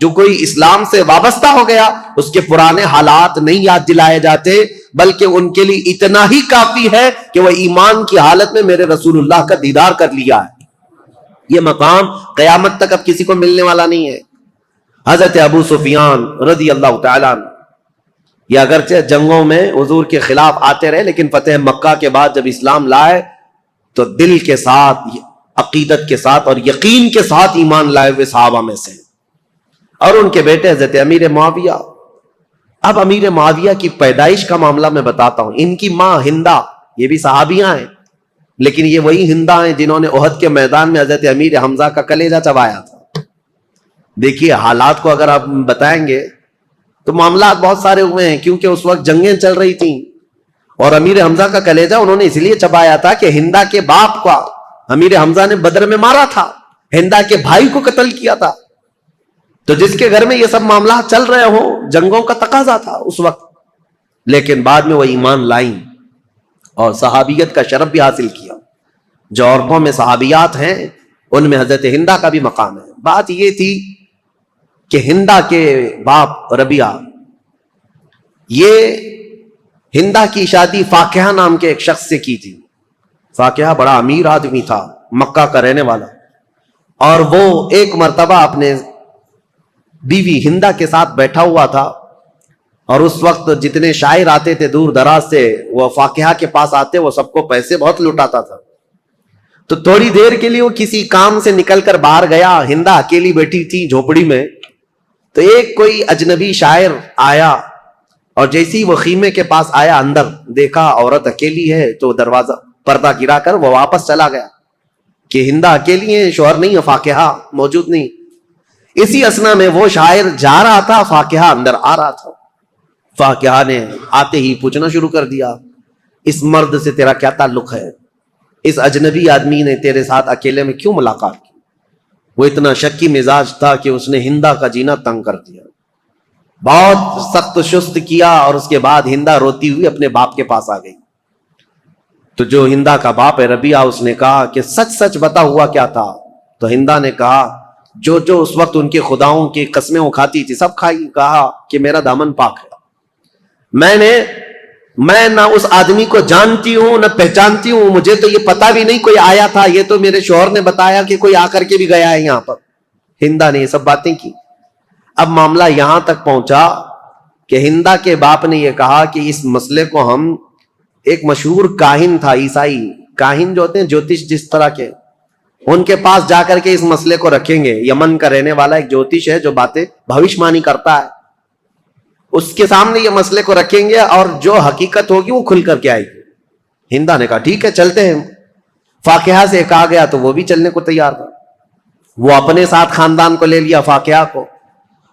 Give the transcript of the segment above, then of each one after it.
جو کوئی اسلام سے وابستہ ہو گیا اس کے پرانے حالات نہیں یاد دلائے جاتے، بلکہ ان کے لیے اتنا ہی کافی ہے کہ وہ ایمان کی حالت میں میرے رسول اللہ کا دیدار کر لیا ہے۔ یہ مقام قیامت تک اب کسی کو ملنے والا نہیں ہے۔ حضرت ابو سفیان رضی اللہ تعالیٰ عنہ یہ اگرچہ جنگوں میں حضور کے خلاف آتے رہے، لیکن فتح مکہ کے بعد جب اسلام لائے تو دل کے ساتھ، عقیدت کے ساتھ اور یقین کے ساتھ ایمان لائے ہوئے صحابہ میں سے، اور ان کے بیٹے حضرت امیر معاویہ۔ اب امیر معاویہ کی پیدائش کا معاملہ میں بتاتا ہوں۔ ان کی ماں ہندا، یہ بھی صحابیاں ہیں، لیکن یہ وہی ہندا ہیں جنہوں نے احد کے میدان میں حضرت امیر حمزہ کا کلیجہ چبایا تھا۔ دیکھیے حالات کو اگر آپ بتائیں گے تو معاملات بہت سارے ہوئے ہیں، کیونکہ اس وقت جنگیں چل رہی تھیں، اور امیر حمزہ کا کلیجہ انہوں نے اس لیے چبایا تھا کہ ہندا کے باپ کو امیر حمزہ نے بدر میں مارا تھا، ہندا کے بھائی کو قتل کیا تھا، تو جس کے گھر میں یہ سب معاملات چل رہے ہوں، جنگوں کا تقاضا تھا اس وقت۔ لیکن بعد میں وہ ایمان لائیں اور صحابیت کا شرف بھی حاصل کیا۔ جو عورتوں میں صحابیات ہیں ان میں حضرت ہندا کا بھی مقام ہے۔ بات یہ تھی کہ ہندا کے باپ ربیعہ، یہ ہندا کی شادی فاقیہ نام کے ایک شخص سے کی تھی۔ فاقیہ بڑا امیر آدمی تھا، مکہ کا رہنے والا، اور وہ ایک مرتبہ اپنے بیوی ہندا کے ساتھ بیٹھا ہوا تھا، اور اس وقت جتنے شاعر آتے تھے دور دراز سے وہ فاقیہ کے پاس آتے، وہ سب کو پیسے بہت لٹاتا تھا۔ تو تھوڑی دیر کے لیے وہ کسی کام سے نکل کر باہر گیا، ہندا اکیلی بیٹھی تھی جھوپڑی میں، تو ایک کوئی اجنبی شاعر آیا، اور جیسے ہی وہ خیمے کے پاس آیا، اندر دیکھا عورت اکیلی ہے، تو دروازہ پردہ گرا کر وہ واپس چلا گیا کہ ہندا اکیلی ہے، شوہر نہیں ہے، فاقیہ موجود نہیں۔ اسی اسنا میں وہ شاعر جا رہا تھا، فاقیہ اندر آ رہا تھا۔ فاقیہ نے آتے ہی پوچھنا شروع کر دیا، اس مرد سے تیرا کیا تعلق ہے؟ اس اجنبی آدمی نے تیرے ساتھ اکیلے میں کیوں ملاقات کی؟ وہ اتنا شکی مزاج تھا کہ اس نے ہندا کا جینا تنگ کر دیا، بہت سخت شست کیا، اور اس کے بعد ہندا روتی ہوئی اپنے باپ کے پاس آ گئی۔ تو جو ہندا کا باپ ہے ربیعہ، اس نے کہا کہ سچ سچ بتا ہوا کیا تھا؟ تو ہندا نے کہا جو جو اس وقت ان کے خداؤں کی قسمیں وہ کھاتی تھی سب کھائی۔ کہا کہ میرا دامن پاک ہے، میں نہ اس آدمی کو جانتی ہوں نہ پہچانتی ہوں، مجھے تو یہ پتا بھی نہیں کوئی آیا تھا، یہ تو میرے شوہر نے بتایا کہ کوئی آ کر کے بھی گیا ہے یہاں پر۔ ہندا نے یہ سب باتیں کی۔ اب معاملہ یہاں تک پہنچا کہ ہندا کے باپ نے یہ کہا کہ اس مسئلے کو ہم، ایک مشہور کاہن تھا، عیسائی کاہن جو ہوتے ہیں جوتش جس طرح کے، ان کے پاس جا کر کے اس مسئلے کو رکھیں گے۔ یمن کا رہنے والا ایک جوتش ہے جو باتیں بھوشمانی کرتا ہے، اس کے سامنے یہ مسئلے کو رکھیں گے اور جو حقیقت ہوگی وہ کھل کر کے آئے گی۔ ہندا نے کہا ٹھیک ہے چلتے ہیں۔ فاقیہ سے کہا گیا تو وہ بھی چلنے کو تیار تھا، وہ اپنے ساتھ خاندان کو لے لیا، فاقیہ کو،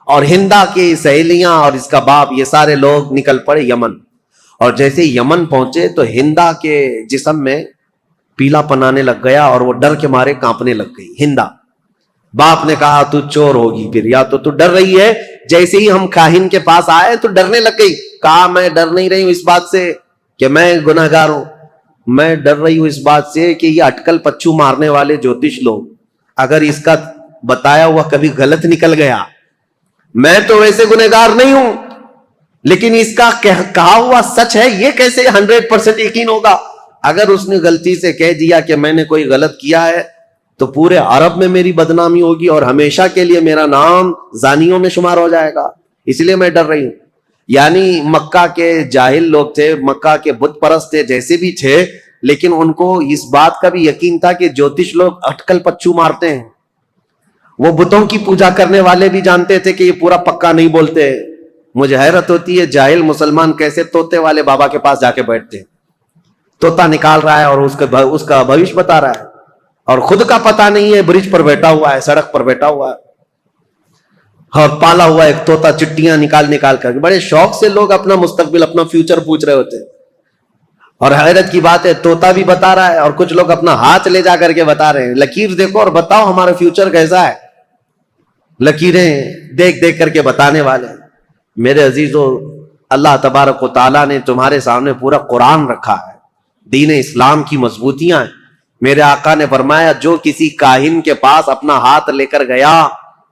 اور ہندا کی سہیلیاں اور اس کا باپ، یہ سارے لوگ نکل پڑے یمن۔ اور جیسے یمن پہنچے تو ہندا کے جسم میں پیلا پنانے لگ گیا اور وہ ڈر کے مارے کانپنے لگ گئی ہندا۔ باپ نے کہا تو چور ہوگی پھر، یا تو ڈر رہی ہے۔ جیسے ہی ہم کاہن کے پاس آئے تو ڈرنے لگ گئی۔ کہا میں ڈر نہیں رہی ہوں اس بات سے کہ میں گناہگار ہوں، میں ڈر رہی ہوں اس بات سے کہ یہ اٹکل پچو مارنے والے جوتش لوگ، اگر اس کا بتایا ہوا کبھی غلط نکل گیا، میں تو ویسے گنہگار نہیں ہوں لیکن اس کا کہا ہوا سچ ہے، یہ کیسے 100% یقین ہوگا؟ اگر اس نے غلطی سے کہہ دیا کہ میں نے کوئی غلط کیا ہے تو پورے عرب میں میری بدنامی ہوگی اور ہمیشہ کے لیے میرا نام زانیوں میں شمار ہو جائے گا، اس لیے میں ڈر رہی ہوں۔ یعنی مکہ کے جاہل لوگ تھے، مکہ کے بت پرست تھے، جیسے بھی تھے، لیکن ان کو اس بات کا بھی یقین تھا کہ جوتش لوگ اٹکل پچو مارتے ہیں۔ وہ بتوں کی پوجا کرنے والے بھی جانتے تھے کہ یہ پورا پکا نہیں بولتے۔ مجھے حیرت ہوتی ہے جاہل مسلمان کیسے طوطے والے بابا کے پاس جا کے بیٹھتے ہیں، طوطا نکال رہا ہے اور اس کا بھوش بتا رہا ہے، اور خود کا پتہ نہیں ہے، برج پر بیٹھا ہوا ہے، سڑک پر بیٹھا ہوا ہے، اور پالا ہوا ایک طوطا چٹیاں نکال کر، بڑے شوق سے لوگ اپنا مستقبل، اپنا فیوچر پوچھ رہے ہوتے ہیں۔ اور حیرت کی بات ہے طوطا بھی بتا رہا ہے اور کچھ لوگ اپنا ہاتھ لے جا کر کے بتا رہے ہیں، لکیر دیکھو اور بتاؤ ہمارا فیوچر کیسا ہے۔ لکیریں دیکھ کر کے بتانے والے۔ میرے عزیزو، اللہ تبارک و تعالیٰ نے تمہارے سامنے پورا قرآن رکھا ہے، دین اسلام کی مضبوطیاں ہیں۔ میرے آقا نے فرمایا جو کسی کاہن کے پاس اپنا ہاتھ لے کر گیا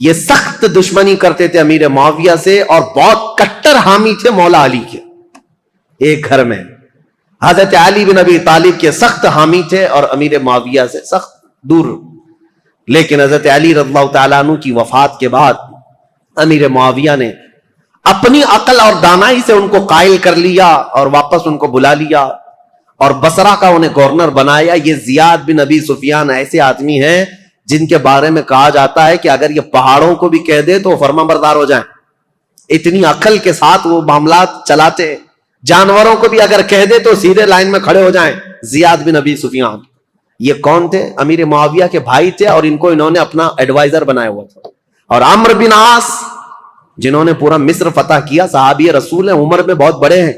یہ سخت دشمنی کرتے تھے امیر معاویہ سے اور بہت کٹر حامی تھے مولا علی کے. ایک گھر میں حضرت علی بن ابی طالب کے سخت حامی تھے اور امیر معاویہ سے سخت دور. لیکن حضرت علی رضی اللہ تعالیٰ عنہ کی وفات کے بعد امیر معاویہ نے اپنی عقل اور دانائی سے ان کو قائل کر لیا اور واپس ان کو بلا لیا اور بصرہ کا انہیں گورنر بنایا. یہ زیاد بن ابی سفیان ایسے آدمی ہیں جن کے بارے میں کہا جاتا ہے کہ اگر یہ پہاڑوں کو بھی کہہ دے تو فرما بردار ہو جائیں. اتنی عقل کے ساتھ وہ معاملات چلاتے. جانوروں کو بھی اگر کہہ دے تو سیدھے لائن میں کھڑے ہو جائیں. زیاد بن ابی سفیان یہ کون تھے؟ امیر معاویہ کے بھائی تھے اور ان کو انہوں نے اپنا ایڈوائزر بنایا ہوا تھا. اور عمرو بن عاص جنہوں نے پورا مصر فتح کیا، صحابی رسول ہیں، عمر میں بہت بڑے ہیں،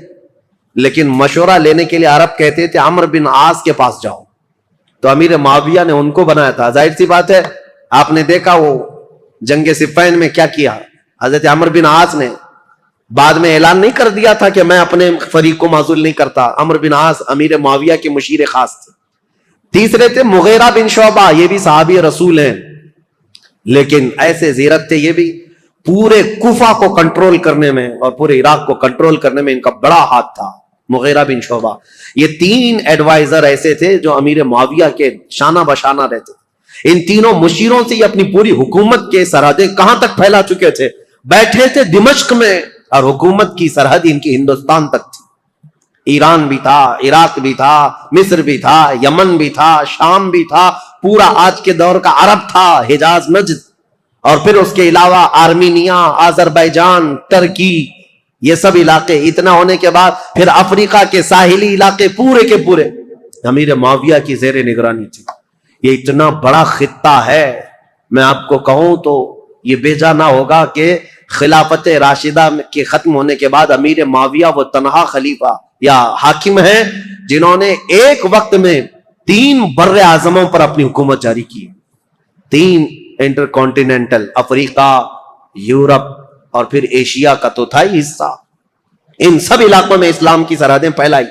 لیکن مشورہ لینے کے لیے عرب کہتے تھے عمرو بن عاص کے پاس جاؤ. تو امیر معاویہ نے ان کو بنایا تھا. ظاہر سی بات ہے آپ نے دیکھا وہ جنگ صفین میں کیا کیا. حضرت عمرو بن عاص نے بعد میں اعلان نہیں کر دیا تھا کہ میں اپنے فریق کو معزول نہیں کرتا. عمرو بن عاص امیر معاویہ کے مشیر خاص تھے. تیسرے تھے مغیرہ بن شعبہ، یہ بھی صحابی رسول ہیں، لیکن ایسے زیرک تھے. یہ بھی پورے کوفہ کو کنٹرول کرنے میں اور پورے عراق کو کنٹرول کرنے میں ان کا بڑا ہاتھ تھا. مغیرہ بن شعبہ، یہ تین ایڈوائزر ایسے تھے جو امیر معاویہ کے شانہ بشانہ رہتے. ان تینوں مشیروں سے یہ اپنی پوری حکومت کے سرحدیں کہاں تک پھیلا چکے تھے. بیٹھے تھے دمشق میں اور حکومت کی سرحد ان کی ہندوستان تک تھی. ایران بھی تھا، عراق بھی تھا، مصر بھی تھا، یمن بھی تھا، شام بھی تھا، پورا آج کے دور کا عرب تھا، حجاز نجد، اور پھر اس کے علاوہ آرمینیا، آذربائیجان، ترکی، یہ سب علاقے. اتنا ہونے کے بعد پھر افریقہ کے ساحلی علاقے پورے کے پورے امیر معاویہ کی زیر نگرانی تھی. یہ اتنا بڑا خطہ ہے، میں آپ کو کہوں تو یہ بیجا نہ ہوگا کہ خلافت راشدہ کے ختم ہونے کے بعد امیر معاویہ وہ تنہا خلیفہ یا حاکم ہیں جنہوں نے ایک وقت میں 3 بر اعظموں پر اپنی حکومت جاری کی. 3 انٹر کانٹیننٹل، افریقہ، یورپ اور پھر ایشیا کا تو تھا ہی حصہ. ان سب علاقوں میں اسلام کی سرحدیں پھیلائی.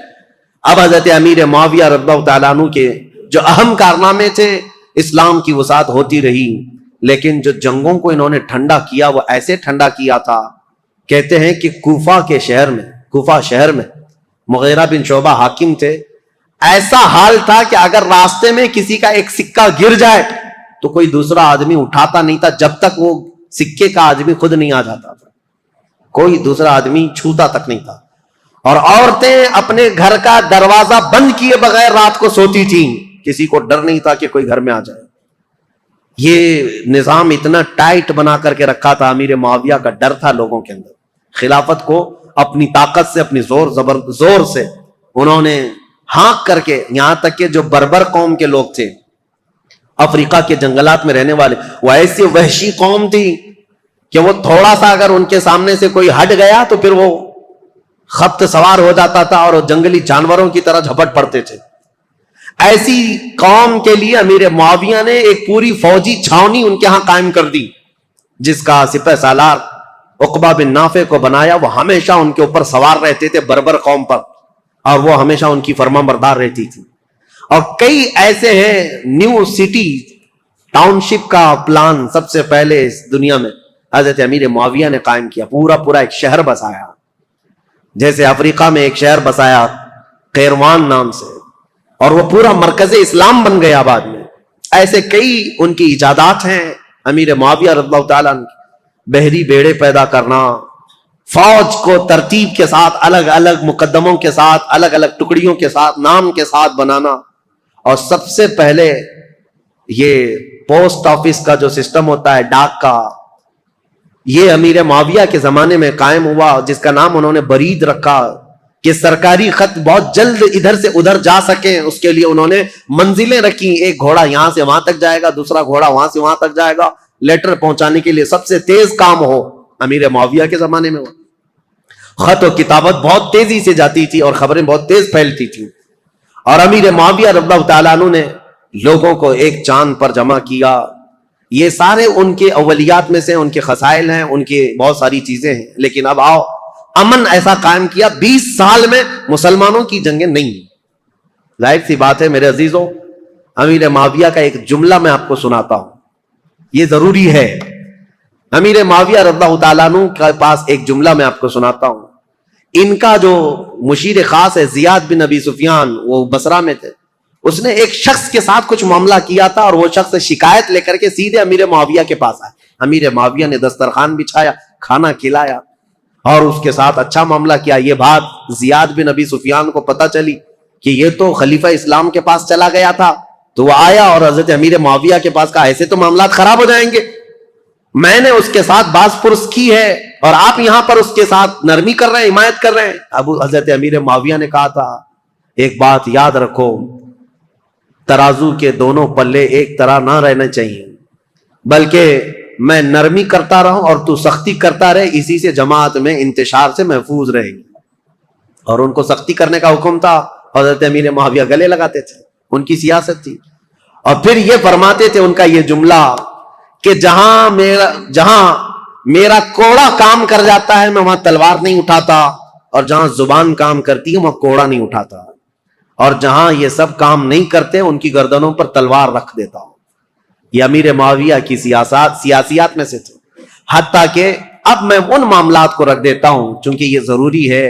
اب حضرت امیر معاویہ رضی اللہ تعالیٰ عنہ کے جو اہم کارنامے تھے، اسلام کی وسعت ہوتی رہی، لیکن جو جنگوں کو انہوں نے ٹھنڈا کیا وہ ایسے ٹھنڈا کیا تھا. کہتے ہیں کہ کوفہ شہر میں مغیرہ بن شعبہ حاکم تھے. ایسا حال تھا کہ اگر راستے میں کسی کا ایک سکہ گر جائے تو کوئی دوسرا آدمی اٹھاتا نہیں تھا جب تک وہ سکے کا آدمی خود نہیں آ جاتا تھا. کوئی دوسرا آدمی چھوتا تک نہیں تھا. اور عورتیں اپنے گھر کا دروازہ بند کیے بغیر رات کو سوتی تھیں. کسی کو ڈر نہیں تھا کہ کوئی گھر میں آ جائے. یہ نظام اتنا ٹائٹ بنا کر کے رکھا تھا. امیر معاویہ کا ڈر تھا لوگوں کے اندر. خلافت کو اپنی طاقت سے، اپنی زور سے انہوں نے ہانک کر کے، یہاں تک کہ جو بربر قوم کے لوگ تھے افریقہ کے جنگلات میں رہنے والے، وہ ایسی وحشی قوم تھی کہ وہ تھوڑا سا اگر ان کے سامنے سے کوئی ہٹ گیا تو پھر وہ خبط سوار ہو جاتا تھا اور جنگلی جانوروں کی طرح جھپٹ پڑتے تھے. ایسی قوم کے لیے امیر معاویہ نے ایک پوری فوجی چھاونی ان کے ہاں قائم کر دی، جس کا سپہ سالار عقبہ بن نافع کو بنایا. وہ ہمیشہ ان کے اوپر سوار رہتے تھے بربر قوم پر، اور وہ ہمیشہ ان کی فرما بردار رہتی تھی. اور کئی ایسے ہیں نیو سٹی ٹاؤن شپ کا پلان سب سے پہلے اس دنیا میں حضرت امیر معاویہ نے قائم کیا. پورا ایک شہر بسایا. جیسے افریقہ میں ایک شہر بسایا قیروان نام سے، اور وہ پورا مرکز اسلام بن گیا بعد میں. ایسے کئی ان کی ایجادات ہیں امیر معاویہ رضی اللہ تعالیٰ عنہ. بحری بیڑے پیدا کرنا، فوج کو ترتیب کے ساتھ، الگ الگ مقدموں کے ساتھ، الگ الگ ٹکڑیوں کے ساتھ، نام کے ساتھ بنانا. اور سب سے پہلے یہ پوسٹ آفس کا جو سسٹم ہوتا ہے ڈاک کا، یہ امیر معاویہ کے زمانے میں قائم ہوا، جس کا نام انہوں نے برید رکھا کہ سرکاری خط بہت جلد ادھر سے ادھر جا سکیں. اس کے لیے انہوں نے منزلیں رکھی. ایک گھوڑا یہاں سے وہاں تک جائے گا، دوسرا گھوڑا وہاں سے وہاں تک جائے گا. لیٹر پہنچانے کے لیے سب سے تیز کام ہو امیر معاویہ کے زمانے میں ہوا. خط و کتابت بہت تیزی سے جاتی تھی اور خبریں بہت تیز پھیلتی تھیں. اور امیر معاویہ رضی اللہ تعالیٰ عنہ نے لوگوں کو ایک چاند پر جمع کیا. یہ سارے ان کے اولیات میں سے، ان کے خصائل ہیں، ان کی بہت ساری چیزیں ہیں. لیکن اب آؤ، امن ایسا قائم کیا 20 سال میں مسلمانوں کی جنگیں نہیں. ظاہر سی بات ہے میرے عزیزوں، امیر معاویہ کا ایک جملہ میں آپ کو سناتا ہوں، یہ ضروری ہے. امیر معاویہ رضی اللہ تعالیٰ عنہ کے پاس ایک جملہ میں آپ کو سناتا ہوں. ان کا جو مشیر خاص ہے زیاد بن ابی سفیان، وہ بصرہ میں تھے، اس نے ایک شخص کے ساتھ کچھ معاملہ کیا تھا اور وہ شخص شکایت لے کر کے سیدھے امیر معاویہ کے پاس آئے. امیر معاویہ نے دسترخوان بچھایا، کھانا کھلایا اور اس کے ساتھ اچھا معاملہ کیا. یہ بات زیاد بن ابی سفیان کو پتہ چلی کہ یہ تو خلیفہ اسلام کے پاس چلا گیا تھا، تو وہ آیا اور حضرت امیر معاویہ کے پاس کہا ایسے تو معاملات خراب ہو جائیں گے، میں نے اس کے ساتھ باز پرس کی ہے اور آپ یہاں پر اس کے ساتھ نرمی کر رہے ہیں، حمایت کر رہے ہیں. حضرت امیر معاویہ نے کہا تھا ایک بات یاد رکھو، ترازو کے دونوں پلے ایک طرح نہ رہنا چاہیے، بلکہ میں نرمی کرتا رہوں اور تو سختی کرتا رہے، اسی سے جماعت میں انتشار سے محفوظ رہے گی. اور ان کو سختی کرنے کا حکم تھا، حضرت امیر معاویہ گلے لگاتے تھے، ان کی سیاست تھی. اور پھر یہ فرماتے تھے ان کا یہ جملہ کہ جہاں میرا کوڑا کام کر جاتا ہے میں وہاں تلوار نہیں اٹھاتا، اور جہاں زبان کام کرتی ہے وہاں کوڑا نہیں اٹھاتا، اور جہاں یہ سب کام نہیں کرتے ان کی گردنوں پر تلوار رکھ دیتا ہوں. یہ امیر معاویہ کی سیاسیات میں سے تھے. حتیٰ کہ اب میں ان معاملات کو رکھ دیتا ہوں چونکہ یہ ضروری ہے.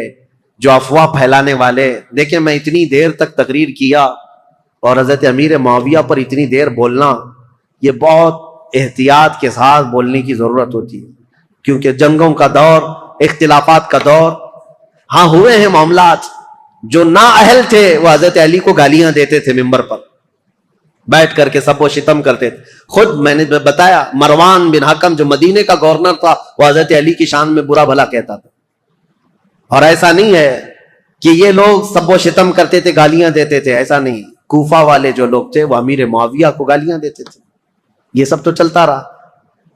جو افواہ پھیلانے والے، دیکھیں میں اتنی دیر تک تقریر کیا اور حضرت امیر معاویہ پر اتنی دیر بولنا، یہ بہت احتیاط کے ساتھ بولنے کی ضرورت ہوتی ہے، کیونکہ جنگوں کا دور، اختلافات کا دور. ہاں ہوئے ہیں معاملات، جو نااہل تھے وہ حضرت علی کو گالیاں دیتے تھے ممبر پر بیٹھ کر کے، سب وہ شتم کرتے تھے. خود میں نے بتایا مروان بن حکم جو مدینے کا گورنر تھا وہ حضرت علی کی شان میں برا بھلا کہتا تھا. اور ایسا نہیں ہے کہ یہ لوگ سب وہ شتم کرتے تھے، گالیاں دیتے تھے، ایسا نہیں. کوفہ والے جو لوگ تھے وہ امیر معاویہ کو گالیاں دیتے تھے. یہ سب تو چلتا رہا.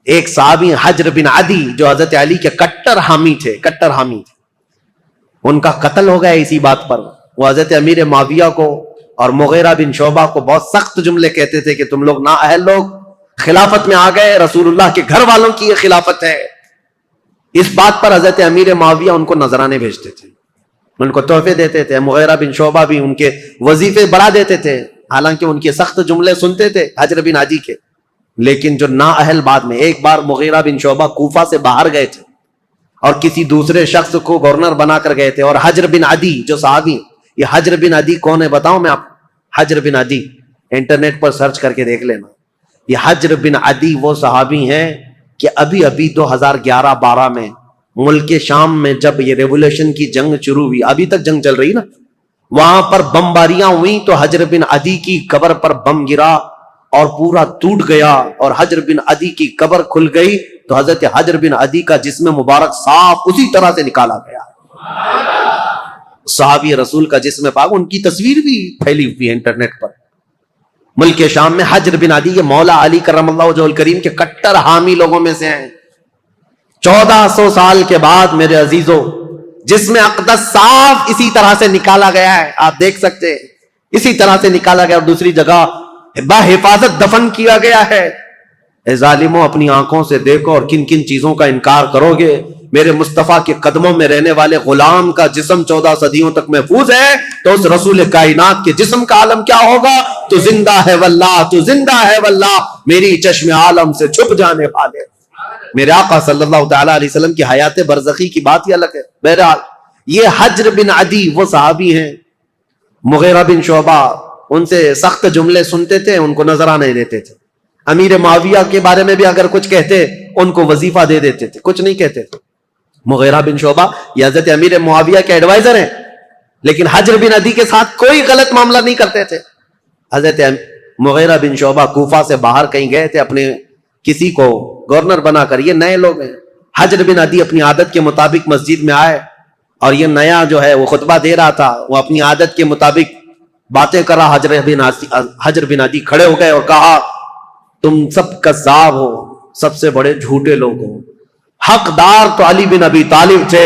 ایک صحابی حجر بن عدی جو حضرت علی کے کٹر حامی تھے، ان کا قتل ہو گیا اسی بات پر. وہ حضرت امیر معاویہ کو اور مغیرہ بن شعبہ کو بہت سخت جملے کہتے تھے کہ تم لوگ نااہل لوگ خلافت میں آ گئے، رسول اللہ کے گھر والوں کی یہ خلافت ہے. اس بات پر حضرت امیر معاویہ ان کو نذرانے بھیجتے تھے، ان کو تحفے دیتے تھے. مغیرہ بن شعبہ بھی ان کے وظیفے بڑھا دیتے تھے، حالانکہ ان کے سخت جملے سنتے تھے حجر بن عدی کے. لیکن جو نااہل بعد میں، ایک بار مغیرہ بن شعبہ کوفہ سے باہر گئے تھے اور کسی دوسرے شخص کو گورنر بنا کر گئے تھے، اور حجر بن عدی جو صحابی، یہ حجر بن عدی کون ہے بتاؤں میں آپ؟ حجر بن عدی انٹرنیٹ پر سرچ کر کے دیکھ لینا. یہ حجر بن عدی وہ صحابی ہیں کہ ابھی 2011-12 میں ملک شام میں جب یہ ریولوشن کی جنگ شروع ہوئی، ابھی تک جنگ چل رہی نا، وہاں پر بمباریاں ہوئیں تو حجر بن عدی کی قبر پر بم گرا اور پورا ٹوٹ گیا، اور حجر بن عدی کی قبر کھل گئی تو حضرت حجر بن عدی کا جسم مبارک صاف اسی طرح سے نکالا گیا. صحابی رسول کا جسم پاک، ان کی تصویر بھی پھیلی ہوئی ہے انٹرنیٹ پر. ملک شام میں حجر بن عدی یہ مولا علی کرم اللہ وجہہ الکریم کے کٹر حامی لوگوں میں سے ہیں. 1400 سال کے بعد میرے عزیزوں جسم اقدس صاف اسی طرح سے نکالا گیا ہے، آپ دیکھ سکتے ہیں اسی طرح سے نکالا گیا، اور دوسری جگہ بحفاظت دفن کیا گیا ہے. اے ظالموں اپنی آنکھوں سے دیکھو اور کن کن چیزوں کا انکار کرو گے. میرے مصطفیٰ کے قدموں میں رہنے والے غلام کا جسم 14 صدیوں تک محفوظ ہے، تو اس رسول کائنات کے جسم کا عالم کیا ہوگا؟ تو زندہ ہے واللہ، تو زندہ ہے واللہ، میری چشم عالم سے چھپ جانے والے. میرے آقا صلی اللہ تعالی علیہ وسلم کی حیات برزخی کی بات ہی الگ ہے. بہرحال یہ حجر بن عدی وہ صحابی ہیں. مغیرہ بن شعبہ ان سے سخت جملے سنتے تھے، ان کو نذرانے دیتے تھے. امیر معاویہ کے بارے میں بھی اگر کچھ کہتے ان کو وظیفہ دے دیتے تھے، کچھ نہیں کہتے تھے. مغیرہ بن شعبہ یہ حضرت امیر معاویہ کے ایڈوائزر ہیں، لیکن حجر بن عدی کے ساتھ کوئی غلط معاملہ نہیں کرتے تھے. حضرت مغیرہ بن شعبہ کوفہ سے باہر کہیں گئے تھے اپنے کسی کو گورنر بنا کر، یہ نئے لوگ ہیں. حجر بن عدی اپنی عادت کے مطابق مسجد میں آئے اور یہ نیا جو ہے وہ خطبہ دے رہا تھا، وہ اپنی عادت کے مطابق باتیں کر رہا. حجر بن عدی کھڑے ہو گئے اور کہا تم سب کذاب ہو، سب سے بڑے جھوٹے لوگ ہو. حقدار تو علی بن ابی طالب تھے،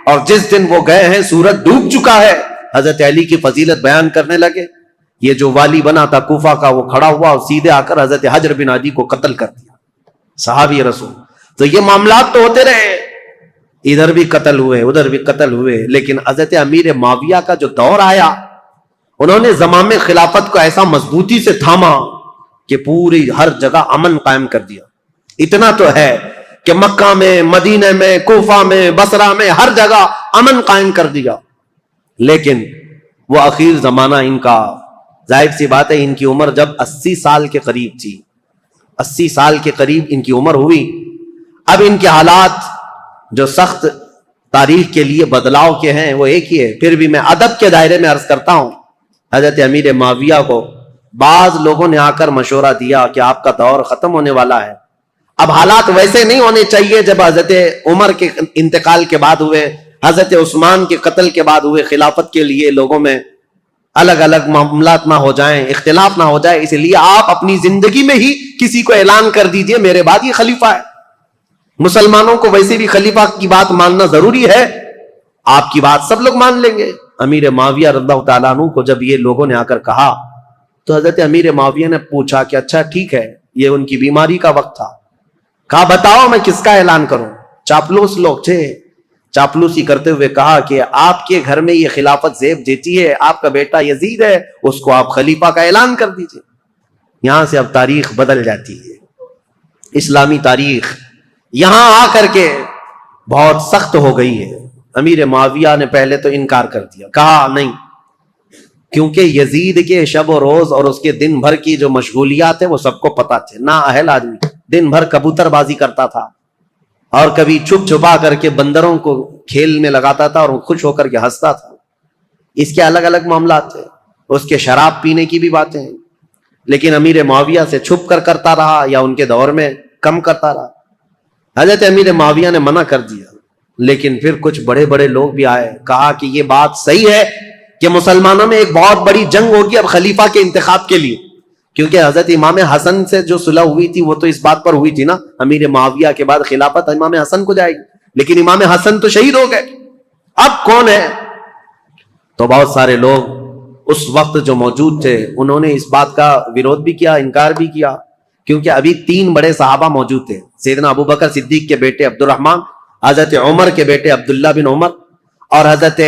اور جس دن وہ گئے ہیں سورج ڈوب چکا ہے. حضرت علی کی فضیلت بیان کرنے لگے. یہ جو والی بنا تھا کوفہ کا وہ کھڑا ہوا اور سیدھے آ کر حضرت حجر بن عدی کو قتل کر دیا. صحابی رسول. تو یہ معاملات تو ہوتے رہے، ادھر بھی قتل ہوئے ادھر بھی قتل ہوئے، لیکن حضرت امیر معاویہ کا جو دور آیا انہوں نے زمام خلافت کو ایسا مضبوطی سے تھاما کہ پوری ہر جگہ امن قائم کر دیا. اتنا تو ہے کہ مکہ میں، مدینہ میں، کوفہ میں، بصرہ میں، ہر جگہ امن قائم کر دیا. لیکن وہ اخیر زمانہ ان کا، ظاہر سی بات ہے ان کی عمر جب 80 سال کے قریب تھی، 80 سال کے قریب ان کی عمر ہوئی. اب ان کے حالات جو سخت تاریخ کے لیے بدلاؤ کے ہیں وہ ایک ہی ہے. پھر بھی میں ادب کے دائرے میں عرض کرتا ہوں، حضرت امیر معاویہ کو بعض لوگوں نے آ کر مشورہ دیا کہ آپ کا دور ختم ہونے والا ہے. اب حالات ویسے نہیں ہونے چاہیے جب حضرت عمر کے انتقال کے بعد ہوئے، حضرت عثمان کے قتل کے بعد ہوئے. خلافت کے لیے لوگوں میں الگ الگ معاملات نہ ہو جائیں، اختلاف نہ ہو جائے، اس لیے آپ اپنی زندگی میں ہی کسی کو اعلان کر دیجئے میرے بعد یہ خلیفہ ہے. مسلمانوں کو ویسے بھی خلیفہ کی بات ماننا ضروری ہے، آپ کی بات سب لوگ مان لیں گے. امیر معاویہ رضی اللہ تعالیٰ عنہ کو جب یہ لوگوں نے آ کر کہا تو حضرت امیر معاویہ نے پوچھا کہ اچھا ٹھیک ہے، یہ ان کی بیماری کا وقت تھا. کہا بتاؤ میں کس کا اعلان کروں. چاپلوس لوگ تھے، چاپلوسی کرتے ہوئے کہا کہ آپ کے گھر میں یہ خلافت زیب دیتی ہے، آپ کا بیٹا یزید ہے، اس کو آپ خلیفہ کا اعلان کر دیجئے. یہاں سے اب تاریخ بدل جاتی ہے. اسلامی تاریخ یہاں آ کر کے بہت سخت ہو گئی ہے. امیر معاویہ نے پہلے تو انکار کر دیا، کہا نہیں، کیونکہ یزید کے شب و روز اور اس کے دن بھر کی جو مشغولیات ہیں وہ سب کو پتا تھے. نا اہل آدمی دن بھر کبوتر بازی کرتا تھا اور کبھی چھپ چھپا کر کے بندروں کو کھیل میں لگاتا تھا اور خوش ہو کر کے ہنستا تھا. اس کے الگ الگ معاملات تھے، اس کے شراب پینے کی بھی باتیں ہیں. لیکن امیر معاویہ سے چھپ کر کرتا رہا یا ان کے دور میں کم کرتا رہا. حضرت امیر معاویہ نے منع کر دیا، لیکن پھر کچھ بڑے بڑے لوگ بھی آئے، کہا کہ یہ بات صحیح ہے کہ مسلمانوں میں ایک بہت بڑی جنگ ہوگی اب خلیفہ کے انتخاب کے لیے. کیونکہ حضرت امام حسن سے جو صلح ہوئی تھی وہ تو اس بات پر ہوئی تھی نا، امیر معاویہ کے بعد خلافت امام حسن کو جائے گی، لیکن امام حسن تو شہید ہو گئے، اب کون ہے؟ تو بہت سارے لوگ اس وقت جو موجود تھے انہوں نے اس بات کا ویرودھ بھی کیا، انکار بھی کیا. کیونکہ ابھی 3 بڑے صحابہ موجود تھے، سیدنا ابو بکر صدیق کے بیٹے عبد الرحمن، حضرت عمر کے بیٹے عبداللہ بن عمر، اور حضرت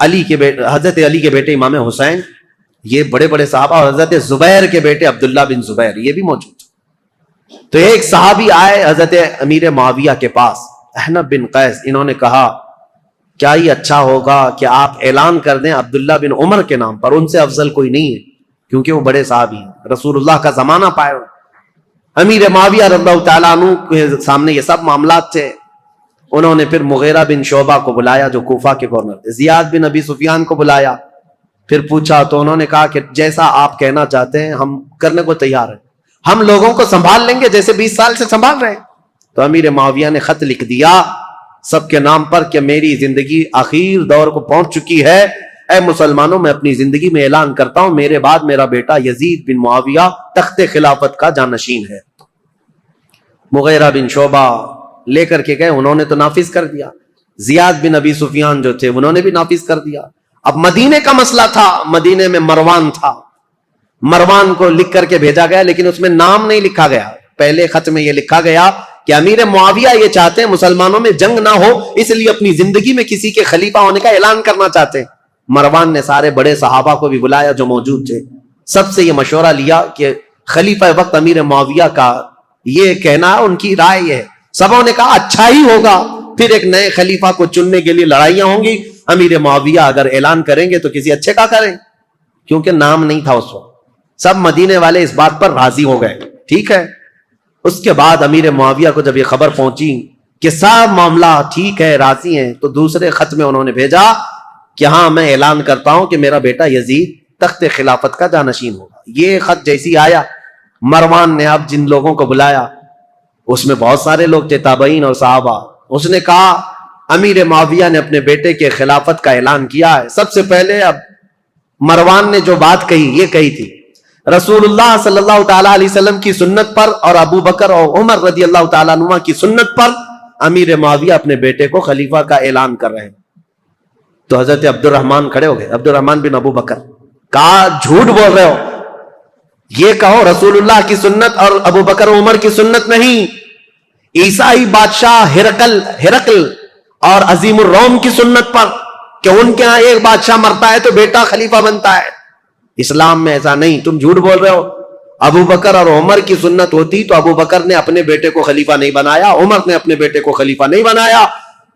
علی کے بیٹے امام حسین. یہ بڑے بڑے صحابہ، اور حضرت زبیر کے بیٹے عبداللہ بن زبیر یہ بھی موجود تھے. تو ایک صحابی آئے حضرت امیر معاویہ کے پاس، احنف بن قیس. انہوں نے کہا کیا یہ اچھا ہوگا کہ آپ اعلان کر دیں عبداللہ بن عمر کے نام پر، ان سے افضل کوئی نہیں ہے، کیونکہ وہ بڑے صحابی ہیں، رسول اللہ کا زمانہ پائے. امیر معاویہ رضی اللہ تعالیٰ عنہ کے سامنے یہ سب معاملات تھے. انہوں نے پھر مغیرہ بن شعبہ کو بلایا جو کوفہ کے گورنر تھے، زیاد بن ابی سفیان کو بلایا، پھر پوچھا تو انہوں نے کہا کہ جیسا آپ کہنا چاہتے ہیں ہم کرنے کو تیار ہیں، ہم لوگوں کو سنبھال لیں گے جیسے 20 سال سے سنبھال رہے ہیں. تو امیر معاویہ نے خط لکھ دیا سب کے نام پر کہ میری زندگی آخر دور کو پہنچ چکی ہے، اے مسلمانوں میں اپنی زندگی میں اعلان کرتا ہوں میرے بعد میرا بیٹا یزید بن معاویہ تخت خلافت کا جانشین ہے. مغیرہ بن شعبہ لے کر کے گئے، انہوں نے تو نافذ کر دیا. زیاد بن ابی سفیان جو تھے انہوں نے بھی نافذ کر دیا. اب مدینے کا مسئلہ تھا، مدینے میں مروان تھا، مروان کو لکھ کر کے بھیجا گیا، لیکن اس میں نام نہیں لکھا گیا. پہلے خط میں یہ لکھا گیا کہ امیر معاویہ یہ چاہتے ہیں مسلمانوں میں جنگ نہ ہو، اس لیے اپنی زندگی میں کسی کے خلیفہ ہونے کا اعلان کرنا چاہتے ہیں. مروان نے سارے بڑے صحابہ کو بھی بلایا جو موجود تھے، سب سے یہ مشورہ لیا کہ خلیفہ وقت امیر معاویہ کا یہ کہنا ہے، ان کی رائے یہ ہے. سبوں نے کہا اچھا ہی ہوگا، پھر ایک نئے خلیفہ کو چننے کے لیے لڑائیاں ہوں گی، امیر معاویہ اگر اعلان کریں گے تو کسی اچھے کا کریں، کیونکہ نام نہیں تھا اس وقت. سب مدینے والے اس بات پر راضی ہو گئے، ٹھیک ہے. اس کے بعد امیر معاویہ کو جب یہ خبر پہنچی کہ سب معاملہ ٹھیک ہے، راضی ہیں، تو دوسرے خط میں انہوں نے بھیجا کہ ہاں میں اعلان کرتا ہوں کہ میرا بیٹا یزید تخت خلافت کا جانشین ہوگا. یہ خط جیسی آیا، مروان نے اب جن لوگوں کو بلایا اس میں بہت سارے لوگ تھے، تابعین اور صحابہ. اس نے کہا امیر معاویہ نے اپنے بیٹے کے خلافت کا اعلان کیا ہے. سب سے پہلے اب مروان نے جو بات کہی یہ کہی تھی رسول اللہ صلی اللہ تعالیٰ علیہ وسلم کی سنت پر اور ابو بکر اور عمر رضی اللہ تعالیٰ عنہ کی سنت پر امیر معاویہ اپنے بیٹے کو خلیفہ کا اعلان کر رہے ہیں. تو حضرت عبد الرحمن کھڑے ہو گئے، عبد الرحمن بن ابو بکر، کہا جھوٹ بول رہے ہو، یہ کہو رسول اللہ کی سنت اور ابو بکر عمر کی سنت نہیں، عیسائی بادشاہ ہرقل اور عظیم الروم کی سنت پر کہ ان کے ہاں ایک بادشاہ مرتا ہے تو بیٹا خلیفہ بنتا ہے. اسلام میں ایسا نہیں، تم جھوٹ بول رہے ہو. ابو بکر اور عمر کی سنت ہوتی تو ابو بکر نے اپنے بیٹے کو خلیفہ نہیں بنایا, عمر نے اپنے بیٹے کو خلیفہ نہیں بنایا,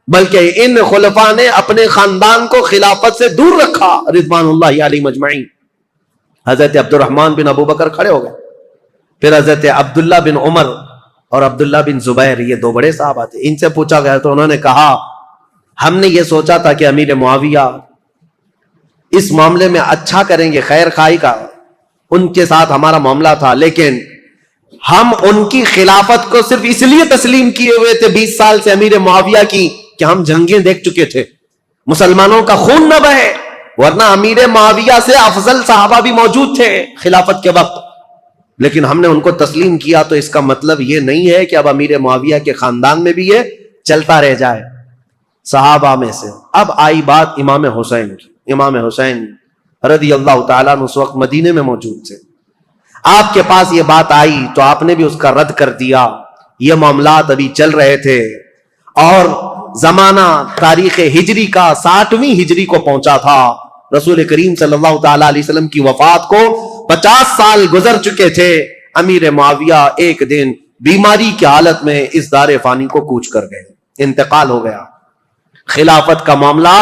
بلکہ ان خلفاء نے اپنے خاندان کو خلافت سے دور رکھا رضوان اللہ علیہم اجمعین. حضرت عبد الرحمن بن ابو بکر کھڑے ہو گئے, پھر حضرت عبداللہ بن عمر اور عبداللہ بن زبیر, یہ دو بڑے صحابہ تھے, ان سے پوچھا گیا تو انہوں نے کہا ہم نے یہ سوچا تھا کہ امیر معاویہ اس معاملے میں اچھا کریں گے, خیر خواہی کا ان کے ساتھ ہمارا معاملہ تھا, لیکن ہم ان کی خلافت کو صرف اس لیے تسلیم کیے ہوئے تھے 20 سال سے امیر معاویہ کی کہ ہم جنگیں دیکھ چکے تھے, مسلمانوں کا خون نہ بہے, ورنہ امیر معاویہ سے افضل صحابہ بھی موجود تھے خلافت کے وقت, لیکن ہم نے ان کو تسلیم کیا. تو اس کا مطلب یہ نہیں ہے کہ اب امیر معاویہ کے خاندان میں بھی یہ چلتا رہ جائے صحابہ میں سے. اب آئی بات امام حسین کی. امام حسین رضی اللہ تعالیٰ عنہ اس وقت مدینے میں موجود تھے, آپ کے پاس یہ بات آئی تو آپ نے بھی اس کا رد کر دیا. یہ معاملات ابھی چل رہے تھے اور زمانہ تاریخ ہجری کا 60ویں ہجری کو پہنچا تھا. رسول کریم صلی اللہ تعالیٰ علیہ وسلم کی وفات کو 50 سال گزر چکے تھے. امیر معاویہ ایک دن بیماری کی حالت میں اس دار فانی کو کوچ کر گئے, انتقال ہو گیا. خلافت کا معاملہ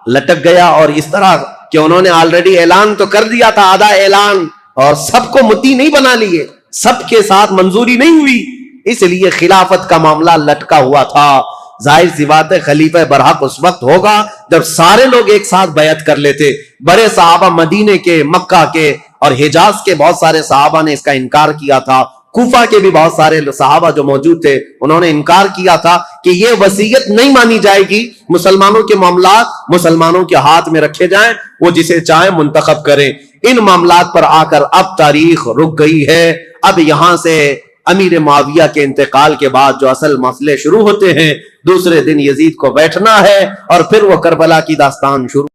لٹک گیا, اور اس طرح کہ انہوں نے آلریڈی اعلان تو کر دیا تھا, آدھا اعلان, اور سب کو متی نہیں بنا لیے, سب کے ساتھ منظوری نہیں ہوئی, اس لیے خلافت کا معاملہ لٹکا ہوا تھا. ظاہر سی بات ہے خلیفہ برحق اس وقت ہوگا جب سارے لوگ ایک ساتھ بیعت کر لیتے. بڑے صحابہ مدینے کے, مکہ کے اور حجاز کے بہت سارے صحابہ نے اس کا انکار کیا تھا. کوفہ کے بھی بہت سارے صحابہ جو موجود تھے انہوں نے انکار کیا تھا کہ یہ وصیت نہیں مانی جائے گی, مسلمانوں کے معاملات مسلمانوں کے ہاتھ میں رکھے جائیں, وہ جسے چاہیں منتخب کریں. ان معاملات پر آ کر اب تاریخ رک گئی ہے. اب یہاں سے امیر معاویہ کے انتقال کے بعد جو اصل مسئلے شروع ہوتے ہیں, دوسرے دن یزید کو بیٹھنا ہے اور پھر وہ کربلا کی داستان شروع.